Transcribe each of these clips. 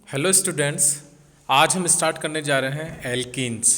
Hello students. आज हम start करने जा रहे हैं एल्कीन्स।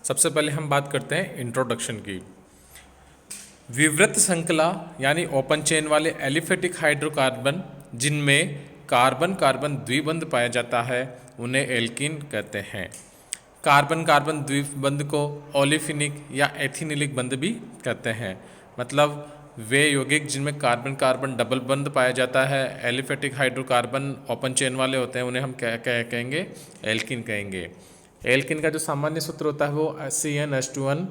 सबसे पहले हम बात करते हैं इंट्रोडक्शन की। विवृत श्रृंखला यानी ओपन चेन वाले एलिफेटिक हाइड्रोकार्बन जिनमें कार्बन कार्बन द्विबंध पाया जाता है उन्हें एल्कीन कहते हैं। कार्बन कार्बन द्विबंध को ओलिफिनिक या एथिनिलिक बंध भी कहते हैं। मतलब वे यौगिक जिनमें कार्बन कार्बन डबल बंध पाया जाता है, एलिफेटिक हाइड्रोकार्बन ओपन चेन वाले होते हैं, उन्हें हम कहेंगे एल्किन कहेंगे। एल्किन का जो सामान्य सूत्र होता है वो CnH2n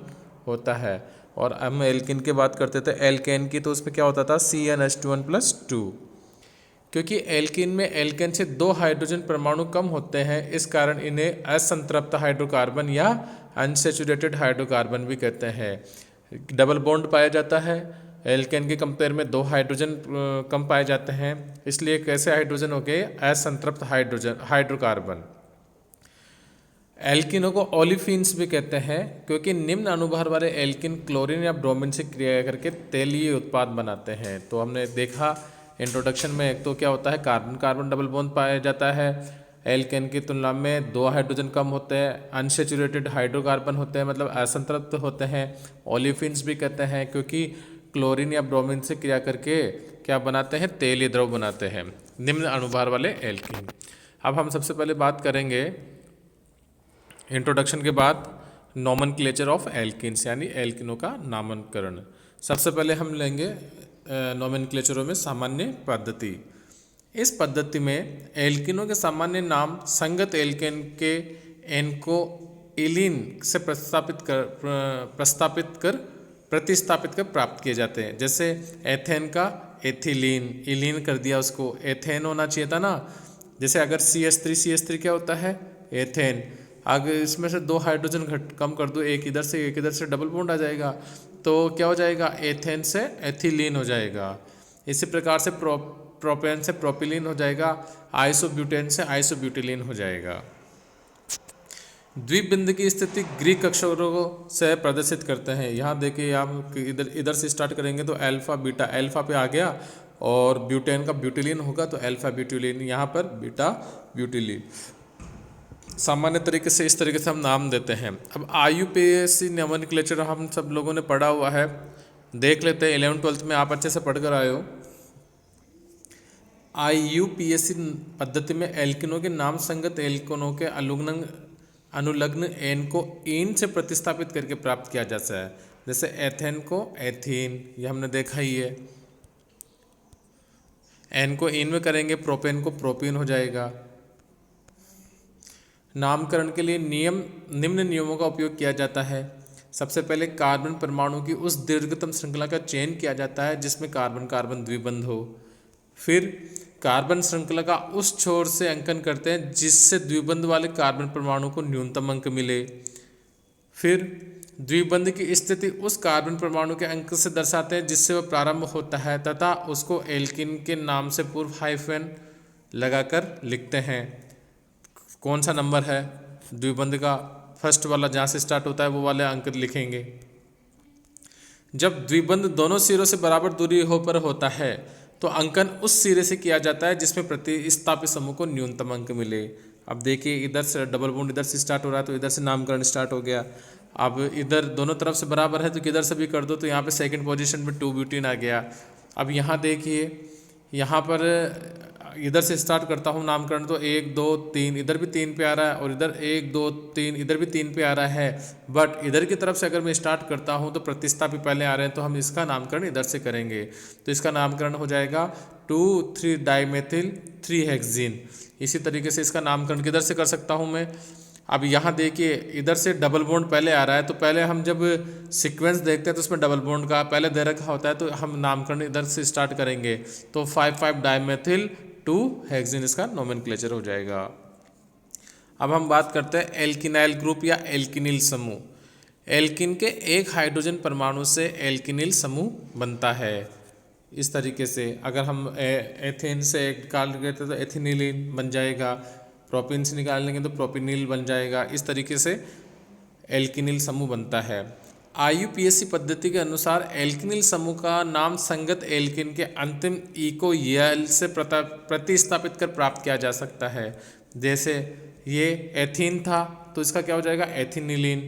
होता है। और हम एल्किन की बात करते थे एल्केन की, तो उसमें क्या होता था CnH2n+2। क्योंकि एल्किन में एल्केन से 2 हाइड्रोजन परमाणु कम होते हैं, इस कारण इन्हें असंतृप्त हाइड्रोकार्बन या अनसैचुरेटेड हाइड्रोकार्बन भी कहते हैं। डबल बॉन्ड पाया जाता है, एल्केन के कंपेयर में 2 हाइड्रोजन कम पाए जाते हैं, इसलिए कैसे हाइड्रोजन हो गए असंतृप्त हाइड्रोकार्बन। एल्किनों को ओलिफिन्स भी कहते हैं क्योंकि निम्न अनुभार वाले एल्किन क्लोरीन या ब्रोमीन से क्रिया करके तेलीय उत्पाद बनाते हैं। तो हमने देखा इंट्रोडक्शन में, एक तो क्या होता है कार्बन कार्बन डबल बॉन्ड पाया जाता है, एल्केन की तुलना में 2 हाइड्रोजन कम होते हैं, अनसैचुरेटेड हाइड्रोकार्बन होते हैं मतलब असंतृप्त होते हैं। ओलिफिन्स भी कहते हैं क्योंकि क्लोरीन या ब्रोमीन से क्रिया करके क्या बनाते हैं, तेलीय द्रव बनाते हैं, निम्न अनुभार वाले एल्कीन। अब हम सबसे पहले बात करेंगे इंट्रोडक्शन के बाद नोमेनक्लेचर ऑफ एल्कीन्स यानी एल्किनों का नामकरण। सबसे पहले हम लेंगे नोमेनक्लेचरों में सामान्य पद्धति। इस पद्धति में एल्किनों के सामान्य नाम संगत एल्केन के एनको इलीन से प्रतिस्थापित कर प्राप्त किए जाते हैं। जैसे एथेन का एथिलीन, इलीन कर दिया उसको, एथेन होना चाहिए था ना। जैसे अगर CH3 क्या होता है एथेन, अगर इसमें से 2 हाइड्रोजन कम कर दो, एक इधर से डबल बॉन्ड आ जाएगा, तो क्या हो जाएगा एथेन से एथिलीन हो जाएगा। इसी प्रकार से प्रोपेन से प्रोपिलीन हो जाएगा, आइसोब्यूटेन से आइसोब्यूटिलीन हो जाएगा। द्विबंध की स्थिति ग्रीक अक्षरों से प्रदर्शित करते हैं। यहाँ देखिए आप इधर से स्टार्ट करेंगे तो अल्फा बीटा, अल्फा पे आ गया और ब्यूटेन का ब्यूटिलीन होगा तो अल्फा ब्यूटिलीन, यहाँ पर बीटा ब्यूटिलीन। सामान्य तरीके से इस तरीके से हम नाम देते हैं। अब IUPAC नोमेनक्लेचर हम सब लोगों ने पढ़ा हुआ है, देख लेते हैं। 11th-12th में आप अच्छे से पढ़ कर आए हो। IUPAC पद्धति में एल्किनों के नाम संगत एल्किनों के अनुलग्न एन को इन से प्रतिस्थापित करके प्राप्त किया जाता है। जैसे एथेन को एथीन, ये हमने देखा ही है। एन को इन में करेंगे, प्रोपेन को प्रोपीन हो जाएगा। नामकरण के लिए निम्न नियमों का उपयोग किया जाता है। सबसे पहले कार्बन परमाणु की उस दीर्घतम श्रृंखला का चयन किया जाता है जिसमें कार्बन कार्बन द्विबंध हो। फिर कार्बन श्रृंखला का उस छोर से अंकन करते हैं जिससे द्विबंध वाले कार्बन परमाणु को न्यूनतम अंक मिले। फिर द्विबंध की स्थिति उस कार्बन परमाणु के अंक से दर्शाते हैं जिससे वह प्रारंभ होता है तथा उसको एल्किन के नाम से पूर्व हाइफन लगाकर लिखते हैं। कौन सा नंबर है द्विबंध का, फर्स्ट वाला जहाँ से स्टार्ट होता है वो वाले अंक लिखेंगे। जब द्विबंध दोनों सिरों से बराबर दूरी पर होता है तो अंकन उस सिरे से किया जाता है जिसमें प्रतिस्थापित समूह को न्यूनतम अंक मिले। अब देखिए इधर से डबल बॉन्ड इधर से स्टार्ट हो रहा है तो इधर से नामकरण स्टार्ट हो गया। अब इधर दोनों तरफ से बराबर है तो किधर से भी कर दो, तो यहाँ पे सेकंड पोजीशन पे 2 ब्यूटीन आ गया। अब यहाँ देखिए, यहाँ पर इधर से स्टार्ट करता हूँ नामकरण तो 1 2 3 इधर भी 3 पे आ रहा है और इधर 1 2 3 इधर भी 3 पे आ रहा है। बट इधर की तरफ से अगर मैं स्टार्ट करता हूँ तो प्रतिस्थापी पहले आ रहे हैं तो हम इसका नामकरण इधर से करेंगे। तो इसका नामकरण हो जाएगा 2,3 डाइमेथिल 3 हेक्सीन। इसी तरीके से इसका नामकरण किधर से कर सकता हूँ मैं। अब यहाँ देखिए इधर से डबल बॉन्ड पहले आ रहा है तो पहले हम जब सीक्वेंस देखते हैं तो उसमें डबल बॉन्ड का पहले दे रखा होता है तो हम नामकरण इधर से स्टार्ट करेंगे। तो 5,5 डाइमेथिल 2 हेक्सीन इसका नोमेनक्लेचर हो जाएगा। अब हम बात करते हैं एल्किनाइल ग्रुप या एल्किनिल समूह। एल्किन के एक हाइड्रोजन परमाणु से एल्किनिल समूह बनता है। इस तरीके से अगर हम एथेन से निकाल लेते तो एथिनिलीन बन जाएगा, प्रोपिन से निकाल लेंगे तो प्रोपिनिल बन जाएगा। इस तरीके से एल्किनिल समूह बनता है। IUPAC पद्धति के अनुसार एल्किनिल समूह का नाम संगत एल्किन के अंतिम ई को यल से प्रतिस्थापित कर प्राप्त किया जा सकता है। जैसे ये एथीन था तो इसका क्या हो जाएगा एथिनिलीन,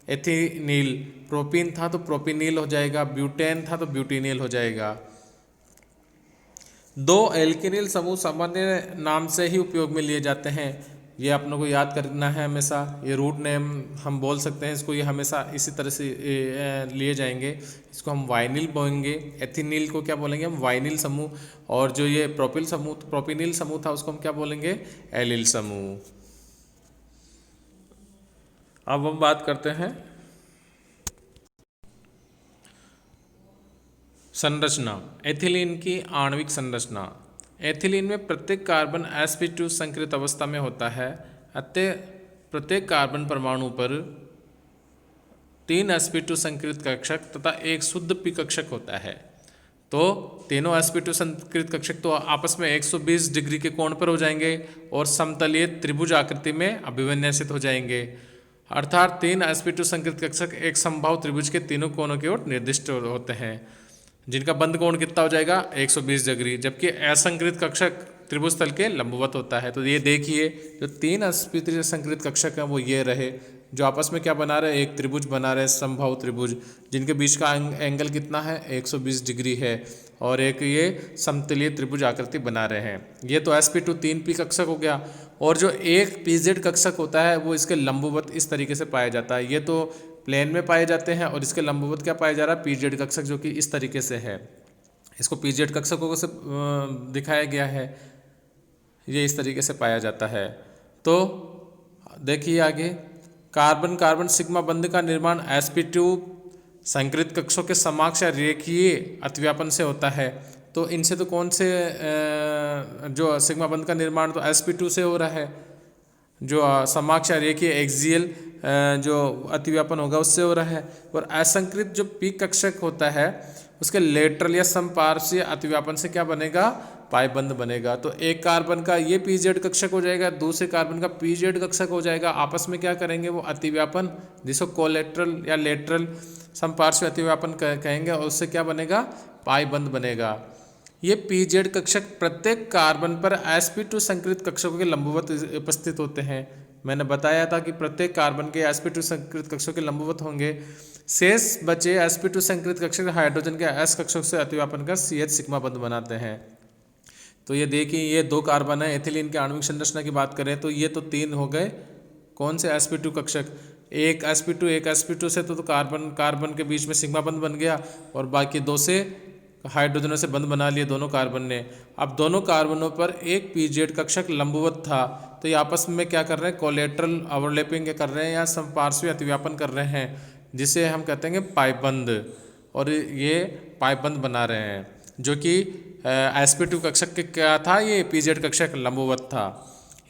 एथिनील। प्रोपीन था तो प्रोपिनील हो जाएगा, ब्यूटेन था तो ब्यूटिनिल हो जाएगा। दो एल्किनिल समूह सामान्य नाम से ही उपयोग में लिए जाते हैं, ये आप लोगों को याद करना है हमेशा। ये रूट नेम हम बोल सकते हैं इसको, ये हमेशा इसी तरह से लिए जाएंगे। इसको हम वाइनिल बोलेंगे, एथिनिल को क्या बोलेंगे हम वाइनिल समूह, और जो ये प्रोपिनिल समूह था उसको हम क्या बोलेंगे एलिल समूह। अब हम बात करते हैं संरचना, एथिलीन की आणविक संरचना। एथिलीन में प्रत्येक कार्बन sp2 संकृत अवस्था में होता है, अतः प्रत्येक कार्बन परमाणु पर 3 sp2 संकृत कक्षक तथा एक शुद्ध p कक्षक होता है। तो तीनों sp2 संकृत कक्षक तो आपस में 120 डिग्री के कोण पर हो जाएंगे और समतलीय त्रिभुज आकृति में अभिविन्यासित हो जाएंगे, अर्थात 3 sp2 संकृत कक्षक एक समबाहु त्रिभुज के तीनों कोणों की ओर निर्दिष्ट होते हैं, जिनका बंद कोण कितना हो जाएगा 120 डिग्री, जबकि असंकृत कक्षक त्रिभुज तल के लंबवत होता है। तो ये देखिए जो 3 sp2 संकृत कक्षक हैं वो ये रहे, जो आपस में क्या बना रहे एक त्रिभुज बना रहे समबाहु त्रिभुज, जिनके बीच का एंगल कितना है 120 डिग्री है, और एक ये समतलीय त्रिभुज आकृति बना रहे हैं। ये तो sp2 3p कक्षक हो गया, और जो एक pz कक्षक होता है वो इसके लंबवत इस तरीके से पाया जाता है। ये तो प्लेन में पाए जाते हैं और इसके लंबवत क्या पाया जा रहा है pz कक्षक, जो कि इस तरीके से है। इसको pz कक्षकों से दिखाया गया है, ये इस तरीके से पाया जाता है। तो देखिए आगे, कार्बन कार्बन सिग्मा बंध का निर्माण sp2 संकृत कक्षों के समाक्ष या रेखीय अतिव्यापन से होता है। तो इनसे तो कौन से जो सिग्मा बंध का निर्माण तो sp2 से हो रहा है, जो समाक्ष या रेखीय एक्सियल जो अतिव्यापन होगा उससे हो रहा है, और असंकृत जो p कक्षक होता है उसके लेटरल या समपार्श्वीय अतिव्यापन से क्या बनेगा पाई बंध बनेगा। तो एक कार्बन का ये pz कक्षक हो जाएगा, दूसरे कार्बन का pz कक्षक हो जाएगा, आपस में क्या करेंगे वो अतिव्यापन, जिसको कोलेटरल या लेटरल समपार्श्वीय अतिव्यापन कहेंगे, और उससे क्या बनेगा पाई बंध बनेगा। ये pz कक्षक प्रत्येक कार्बन पर sp2 संकृत कक्षकों के लंबवत उपस्थित होते हैं। मैंने बताया था कि प्रत्येक कार्बन के sp2 संकृत कक्षकों के लंबवत होंगे। शेष बचे sp2 संकृत कक्षक हाइड्रोजन के s कक्षक से अतिव्यापन कर CH सिग्मा बंध बनाते हैं। तो ये देखिए ये 2 कार्बन है, एथिलीन के आणविक संरचना की बात करें तो ये तो 3 हो गए कौन से sp2 कक्षक, एक sp2 से तो कार्बन के बीच में सिग्मा बंध बन गया, और बाकी 2 से हाइड्रोजनों से बंध बना लिए दोनों कार्बन ने। अब दोनों कार्बनों पर एक pz कक्षक लंबवत था, तो ये आपस में क्या कर रहे हैं कोलेटरल ओवरलैपिंग कर रहे हैं या समपार्श्वीय अतिव्यापन कर रहे हैं, जिसे हम कहते हैं पाइबंध, और ये पाइबंध बना रहे हैं, जो कि sp2 कक्षक के क्या था ये pz कक्षक लंबवत था।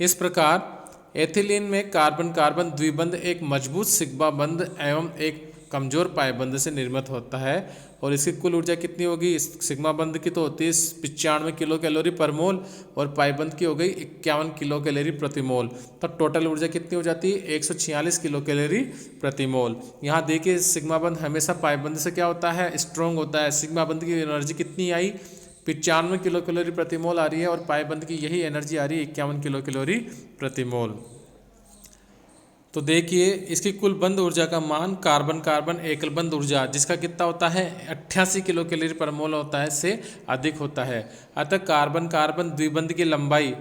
इस प्रकार एथिलीन में कार्बन कार्बन द्विबंध एक मजबूत सिग्मा बंध एवं एक कमजोर पाइबंध से निर्मित होता है, और इसकी कुल ऊर्जा कितनी होगी, सिग्मा बंध की तो होती है 95 किलो कैलोरी पर मोल, और पाइबंध की हो गई 51 किलो कैलोरी प्रति मोल। तो टोटल ऊर्जा कितनी हो जाती है 146 किलो कैलोरी प्रति मोल। यहाँ देखिए सिग्मा बंध हमेशा पाइबंध से क्या होता है स्ट्रॉन्ग होता है। सिग्मा बंध की एनर्जी कितनी आई 95 किलो कैलोरी प्रति मोल आ रही है, और पाइबंध की यही एनर्जी आ रही है 51 किलो कैलोरी प्रति मोल। तो देखिए इसकी कुल बंध ऊर्जा का मान कार्बन कार्बन एकल बंध ऊर्जा जिसका कितना होता है 88 किलो कैलोरी पर मोल होता है से अधिक होता है। अतः कार्बन कार्बन द्विबंध की लंबाई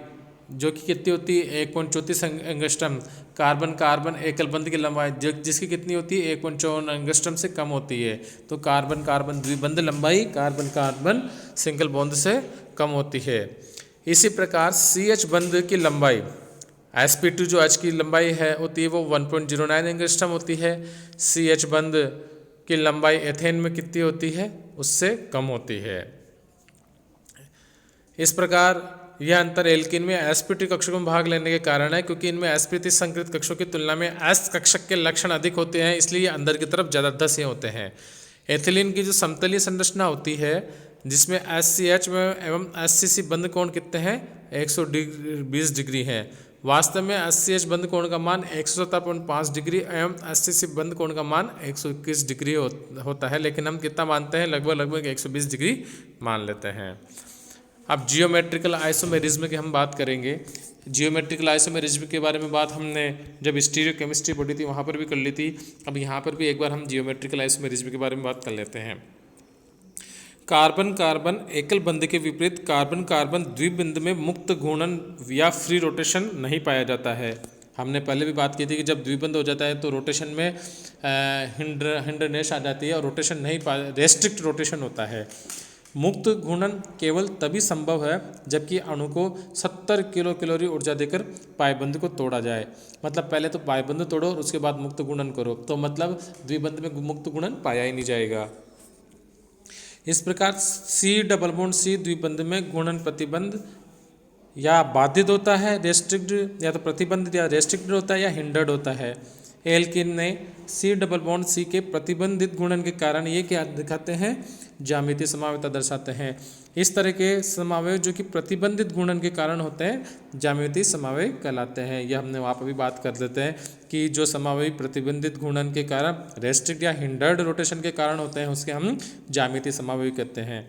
जो कि कितनी होती है 1.34 एंगस्ट्रम, कार्बन कार्बन एकल बंध की लंबाई जिसकी कितनी होती है 1.54 एंगस्ट्रम से कम होती है। तो कार्बन कार्बन द्विबंध लंबाई कार्बन कार्बन सिंगल बॉन्ड से कम होती है। इसी प्रकार CH बंध की लंबाई sp2 जो H की लंबाई है होती है वो 1.09 एंगस्ट्रम होती है। CH बंध की लंबाई एथेन में कितनी होती है उससे कम होती है। इस प्रकार यह अंतर एल्कीन में sp2 कक्षकों में भाग लेने के कारण है, क्योंकि इनमें sp3 संकृत कक्षों की तुलना में s कक्षक के लक्षण अधिक होते हैं, इसलिए अंदर की तरफ ज़्यादा धसे होते हैं। एथिलीन की जो समतलीय संरचना होती है जिसमें SCH में एवं SCC बंद कोण कितने हैं 120 डिग्री है। वास्तव में SCH बंद कोण का मान 117.5 डिग्री एवं SCC बंद कोण का मान 121 डिग्री होता है, लेकिन हम कितना मानते हैं, लगभग 120 डिग्री मान लेते हैं। अब जियोमेट्रिकल आइसोमेरिज्म की हम बात करेंगे। जियोमेट्रिकल आइसोमेरिज्म के बारे में बात हमने जब स्टीरियो केमिस्ट्री पढ़ी थी वहाँ पर भी कर ली थी। अब यहाँ पर भी एक बार हम जियोमेट्रिकल आइसोमेरिज्म के बारे में बात कर लेते हैं। कार्बन कार्बन एकल बंध के विपरीत कार्बन कार्बन द्विबंध में मुक्त घूर्णन या फ्री रोटेशन नहीं पाया जाता है। हमने पहले भी बात की थी कि जब द्विबंध हो जाता है तो रोटेशन में हिंडरनेस आ जाती है और रोटेशन नहीं रेस्ट्रिक्ट रोटेशन होता है। मुक्त घूर्णन केवल तभी संभव है जबकि अणु को 70 किलो कैलोरी ऊर्जा देकर पाइबंध को तोड़ा जाए। मतलब पहले तो पाइबंध तोड़ो और उसके बाद मुक्त घूर्णन करो, तो मतलब द्विबंध में मुक्त घूर्णन पाया ही नहीं जाएगा। इस प्रकार C द्विबंध में घूर्णन प्रतिबंध या बाधित होता है, रेस्ट्रिक्ट या तो प्रतिबंधित या रेस्ट्रिक्टेड होता है या हिंडर्ड होता है। एल्किन ने C के प्रतिबंधित घूर्णन के कारण ये क्या दिखाते हैं, ज्यामितीय समावेता दर्शाते हैं। इस तरह के समावेश जो कि प्रतिबंधित घूर्णन के कारण होते हैं ज्यामितीय समावेय कहलाते हैं। यह हमने वहाँ पर भी बात कर लेते हैं कि जो समावेय प्रतिबंधित घूर्णन के कारण रेस्ट्रिक्ट या हिंडर्ड रोटेशन के कारण होते हैं उसके हम ज्यामितीय समावेय कहते हैं।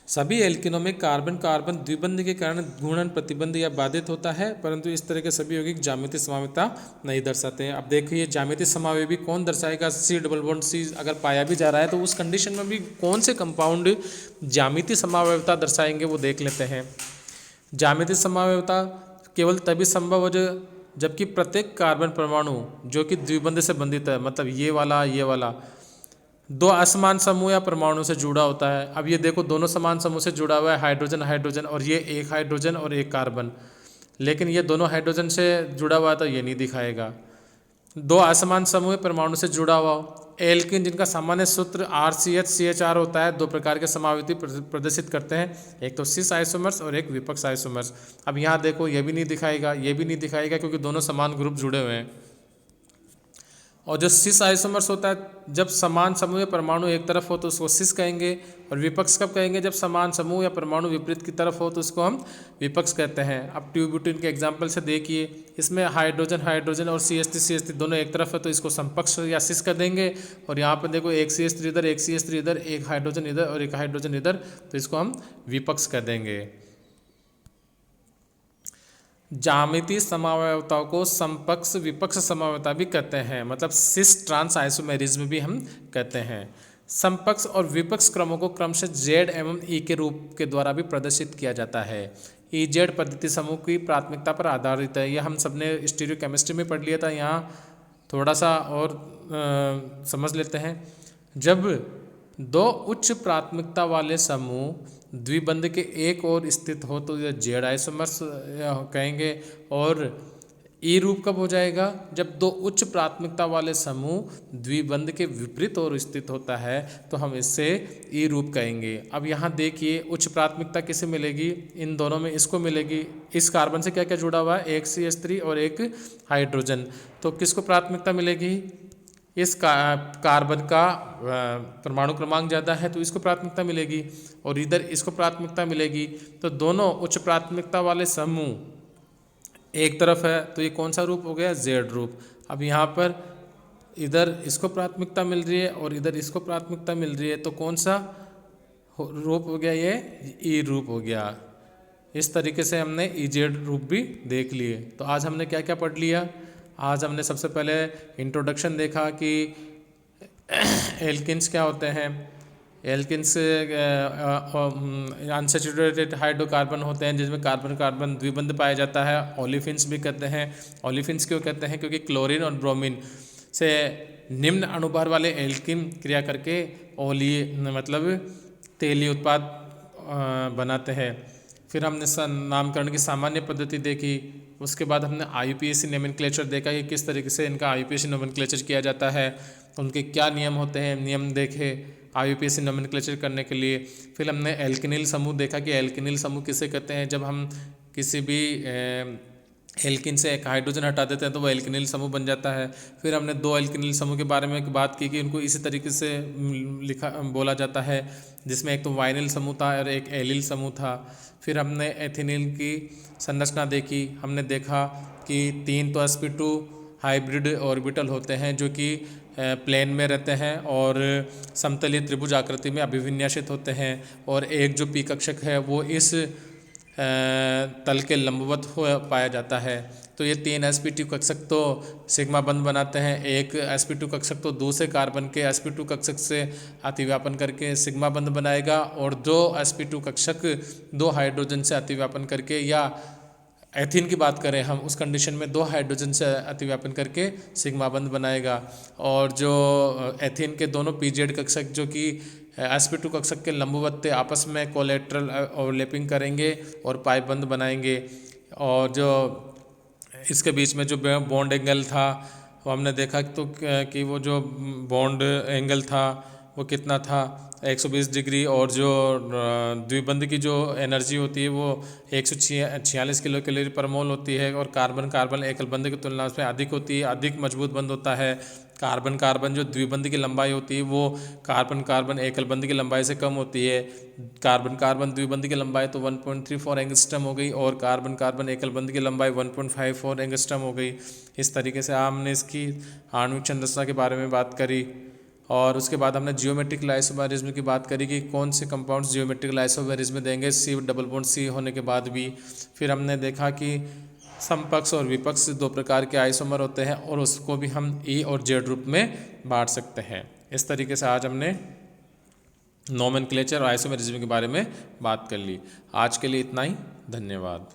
सभी एल्किनों में कार्बन कार्बन द्विबंध के कारण घूर्णन प्रतिबंध या बाधित होता है, परंतु इस तरह के सभी यौगिक ज्यामितीय समावेयता नहीं दर्शाते हैं। अब देखिए ज्यामितीय समावेय भी कौन दर्शाएगा, C अगर पाया भी जा रहा है तो उस कंडीशन में भी कौन से कंपाउंड ज्यामितीय समावेयता दर्शाएंगे वो देख लेते हैं। ज्यामितीय समावेयता केवल तभी संभव हो जबकि प्रत्येक कार्बन परमाणु जो कि द्विबंध से बंधित है, मतलब ये वाला दो असमान समूह या परमाणु से जुड़ा होता है। अब ये देखो दोनों समान समूह से जुड़ा हुआ है, हाइड्रोजन हाइड्रोजन, और ये एक हाइड्रोजन और एक कार्बन, लेकिन ये दोनों हाइड्रोजन से जुड़ा हुआ है तो ये नहीं दिखाएगा। दो असमान समूह परमाणु से जुड़ा हुआ एल्किन जिनका सामान्य सूत्र RCH CHR होता है, दो प्रकार के समावृत्ति प्रदर्शित करते हैं, एक तो सिस आइसोमर्स और एक विपक्ष आइसोमर्स। अब यहाँ देखो ये भी नहीं दिखाएगा, ये भी नहीं दिखाएगा, क्योंकि दोनों समान ग्रुप जुड़े हुए हैं। और जो सिस आइसोमर्स होता है, जब समान समूह या परमाणु एक तरफ हो तो उसको सिस कहेंगे, और विपक्ष कब कहेंगे, जब समान समूह या परमाणु विपरीत की तरफ हो तो उसको हम विपक्ष कहते हैं। अब ट्यूब्यूटेन के एग्जाम्पल से देखिए, इसमें हाइड्रोजन हाइड्रोजन और CH3 दोनों एक तरफ है तो इसको समपक्ष या सिस कर देंगे, और यहाँ पर देखो एक CH3 इधर, एक CH3 इधर, एक हाइड्रोजन इधर और एक हाइड्रोजन इधर, तो इसको हम विपक्ष कर देंगे। ज्यामितीय समावयवता को समपक्ष विपक्ष समावयवता भी कहते हैं, मतलब सिस ट्रांस आइसोमेरिज्म भी हम कहते हैं। समपक्ष और विपक्ष क्रमों को क्रमशः Z एवं E के रूप के द्वारा भी प्रदर्शित किया जाता है। EZ पद्धति समूह की प्राथमिकता पर आधारित है। यह हम सबने स्टीरियो केमिस्ट्री में पढ़ लिया था, यहाँ थोड़ा सा और समझ लेते हैं। जब दो उच्च प्राथमिकता वाले समूह द्विबंध के एक ओर स्थित हो तो यह Z आइसोमर्स कहेंगे, और ई रूप कब हो जाएगा, जब दो उच्च प्राथमिकता वाले समूह द्विबंध के विपरीत ओर स्थित होता है तो हम इससे ई रूप कहेंगे। अब यहाँ देखिए उच्च प्राथमिकता किसे मिलेगी, इन दोनों में इसको मिलेगी। इस कार्बन से क्या क्या जुड़ा हुआ है, एक CH3 और एक हाइड्रोजन, तो किसको प्राथमिकता मिलेगी, इस कार्बन का परमाणु क्रमांक ज़्यादा है तो इसको प्राथमिकता मिलेगी, और इधर इसको प्राथमिकता मिलेगी। तो दोनों उच्च प्राथमिकता वाले समूह एक तरफ है तो ये कौन सा रूप हो गया, Z रूप। अब यहाँ पर इधर इसको प्राथमिकता मिल रही है और इधर इसको प्राथमिकता मिल रही है, तो कौन सा रूप हो गया, ये E रूप हो गया। इस तरीके से हमने EZ रूप भी देख लिए। तो आज हमने क्या क्या पढ़ लिया, आज हमने सबसे पहले इंट्रोडक्शन देखा कि एल्किन्स क्या होते हैं। एल्किन्स अनसैचुरेटेड हाइड्रोकार्बन होते हैं जिसमें कार्बन कार्बन द्विबंध पाया जाता है। ओलिफिन्स भी कहते हैं। ओलिफिन्स क्यों कहते हैं, क्योंकि क्लोरीन और ब्रोमीन से निम्न अणुभार वाले एल्किन क्रिया करके मतलब तेलीय उत्पाद बनाते हैं। फिर हमने नामकरण की सामान्य पद्धति देखी, उसके बाद हमने IUPAC नोमेनक्लेचर देखा कि किस तरीके से इनका IUPAC नोमेनक्लेचर किया जाता है, तो उनके क्या नियम होते हैं, नियम देखे IUPAC नोमेनक्लेचर करने के लिए। फिर हमने एल्किनिल समूह देखा कि एल्किनिल समूह किसे कहते हैं, जब हम किसी भी एल्किन से एक हाइड्रोजन हटा देते हैं तो वो एल्किनिल समूह बन जाता है। फिर हमने 2 एल्किनिल समूह के बारे में बात की कि उनको इसी तरीके से लिखा बोला जाता है, जिसमें एक तो वाइनिल समूह था और एक एलिल समूह था। फिर हमने एथिनिल की संरचना देखी, हमने देखा कि 3 तो sp2 हाइब्रिड ऑर्बिटल होते हैं जो कि प्लेन में रहते हैं और समतलीय त्रिभुज आकृति में अभिविन्यासित होते हैं, और एक जो पी कक्षक है वो इस तल के लंबवत हो पाया जाता है। तो ये 3 sp2 कक्षक तो सिग्मा बंध बनाते हैं, एक sp2 कक्षक तो दूसरे कार्बन के sp2 कक्षक से अतिव्यापन करके सिग्मा बंध बनाएगा, और 2 sp2 कक्षक 2 हाइड्रोजन से अतिव्यापन करके, या एथीन की बात करें हम उस कंडीशन में 2 हाइड्रोजन से अतिव्यापन करके सिग्मा बंध बनाएगा। और जो एथीन के दोनों पीजेड कक्षक जो कि sp2 कक्षक के लंबवत थे आपस में कोलेट्रल ओवरलैपिंग करेंगे और पाई बंध बनाएंगे। और जो इसके बीच में जो बॉन्ड एंगल था वो हमने देखा तो कि वो जो बॉन्ड एंगल था वो कितना था, 120 डिग्री, और जो द्विबंध की जो एनर्जी होती है वो 146 किलो कैलोरी पर मोल होती है, और कार्बन कार्बन एकल बंध की तुलना में अधिक होती है, अधिक मजबूत बंध होता है। कार्बन कार्बन जो द्विबंध की लंबाई होती है वो कार्बन कार्बन एकल बंध की लंबाई से कम होती है। कार्बन कार्बन द्विबंध की लंबाई तो 1.34 एंगस्ट्रम हो गई, और कार्बन कार्बन एकल बंध की लंबाई 1.54 एंगस्ट्रम हो गई। इस तरीके से हमने इसकी आणविक संरचना के बारे में बात करी। और उसके बाद हमने जियोमेट्रिकल आइसोमेरिज्म की बात करी कि कौन से कंपाउंड्स जियोमेट्रिकल आइसोमेरिज्म देंगे सी डबल बॉन्ड सी होने के बाद भी। फिर हमने देखा कि समपक्ष और विपक्ष 2 प्रकार के आइसोमर होते हैं, और उसको भी हम ई और जेड रूप में बांट सकते हैं। इस तरीके से आज हमने नोमेनक्लेचर और आइसोमेरिज्म के बारे में बात कर ली। आज के लिए इतना ही, धन्यवाद।